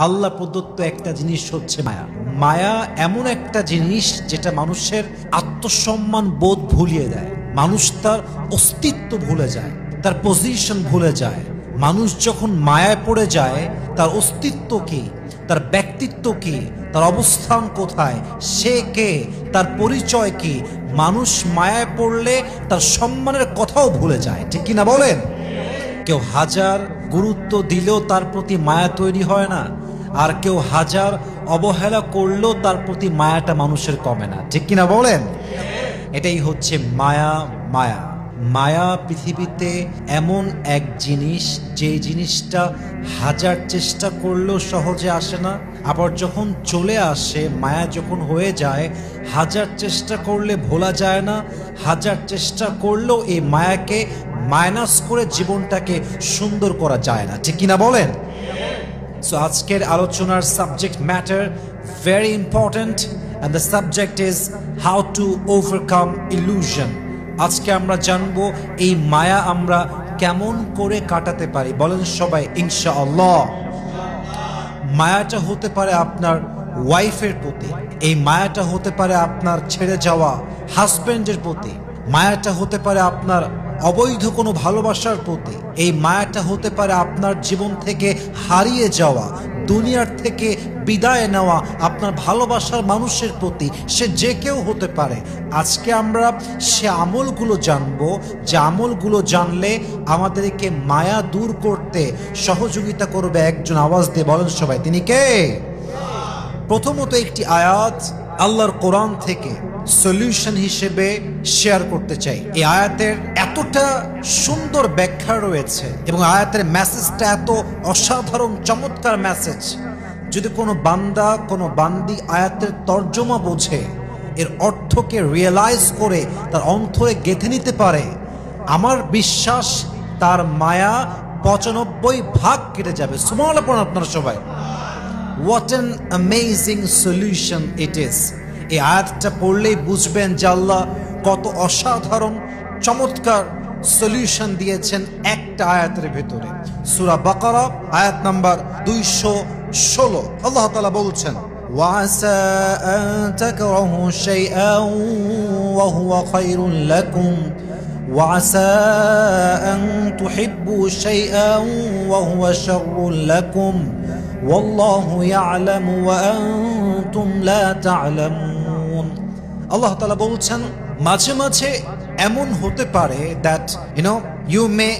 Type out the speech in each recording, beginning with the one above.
আল্লাহ প্রদত্ত একটা জিনিস হচ্ছে মায়া। মায়া এমন একটা জিনিস যেটা মানুষের আত্মসম্মান বোধ ভুলিয়ে দেয়, মানুষ তার অস্তিত্ব ভুলে যায়, তার পজিশন ভুলে যায়। মানুষ যখন মায়ায় পড়ে যায়, তার অস্তিত্ব কি, তার ব্যক্তিত্ব কি, তার অবস্থান কোথায়, সে কে, তার পরিচয় কি, মানুষ মায়ায় পড়লে তার সম্মানের কথাও ভুলে যায়। ঠিক কিনা বলেন? কেউ হাজার গুরুত্ব দিলেও তার প্রতি মায়া তৈরি হয় না, আর কেউ হাজার অবহেলা করলেও তার প্রতি মায়াটা মানুষের কমে না। ঠিক কিনা বলেন? এটাই হচ্ছে মায়া। মায়া মায়া পৃথিবীতে এমন এক জিনিস, যে জিনিসটা হাজার চেষ্টা করলেও সহজে আসে না, আবার যখন চলে আসে, মায়া যখন হয়ে যায়, হাজার চেষ্টা করলে ভোলা যায় না, হাজার চেষ্টা করলেও এই মায়াকে মাইনাস করে জীবনটাকে সুন্দর করা যায় না। ঠিক কিনা বলেন? সো আজকের আলোচনার subject matter very important, and the subject is how to overcome illusion. আজকে আমরা জানবো এই মায়া আমরা কেমন করে কাটাতে পারি। বলেন সবাই ইনশাআল্লাহ। মায়াটা হতে পারে আপনার ওয়াইফের প্রতি, এই মায়াটা হতে পারে আপনার ছেড়ে যাওয়া হাজব্যান্ডের প্রতি, মায়াটা হতে পারে আপনার অবৈধ কোনো ভালোবাসার প্রতি, এই মায়াটা হতে পারে আপনার জীবন থেকে হারিয়ে যাওয়া, দুনিয়ার থেকে বিদায় নেওয়া আপনার ভালোবাসার মানুষের প্রতি, সে যে কেউ হতে পারে। আজকে আমরা সে আমলগুলো জানবো, যে আমলগুলো জানলে আমাদেরকে মায়া দূর করতে সহযোগিতা করবে একজন। আওয়াজ দিয়ে বলেন সবাই, তিনি কে? প্রথমত একটি আয়াত আল্লাহর কোরআন থেকে সলিউশন হিসেবে শেয়ার করতে চাই। এই আয়াতের এতটা সুন্দর ব্যাখ্যা রয়েছে এবং আয়াতের মেসেজটা এত অসাধারণ চমৎকার মেসেজ, যদি কোনো বান্দা কোনো বান্দি আয়াতের তর্জমা বোঝে, এর অর্থকে রিয়েলাইজ করে তার অন্তরে গেঁথে নিতে পারে, আমার বিশ্বাস তার মায়া 95 ভাগ কেটে যাবে। সুবহানাল্লাহ পড়ুন আপনারা সবাই। What an amazing solution it is! এই আয়াতটা পড়লেই বুঝবেন যে আল্লাহ কত অসাধারণ চমৎকার সলিউশন দিয়েছেন একটা আয়াতের ভেতরে। সূরা বাকারা আয়াত নাম্বার 216 আল্লাহ তাআলা বলছেন, ওয়াসা আন তাকরাহু শাইআন ওয়া হুয়া খায়রুন লাকুম ওয়াসা আন তুহিব্বু শাইআন ওয়া হুয়া শাররুন লাকুম ওয়াল্লাহু ইয়ালামু ওয়া আনতুম লা তা'লামুন। আল্লাহ তাআলা বলছেন, মাঝে মাঝে এমন হতে পারে that you may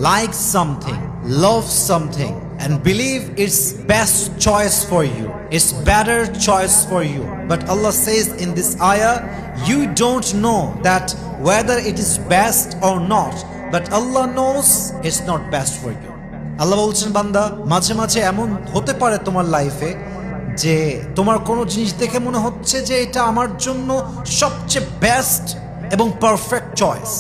like something, love something and believe it's best choice for you, it's better choice for you, but Allah says in this ayah, you don't know that whether it is best or not, but Allah knows it's not best for you. আল্লাহ বলছেন, বান্দা মাঝে মাঝে এমন হতে পারে তোমার লাইফে যে তোমার কোনো জিনিস দেখে মনে হচ্ছে যে এটা আমার জন্য সবচেয়ে বেস্ট এবং পারফেক্ট চয়েস,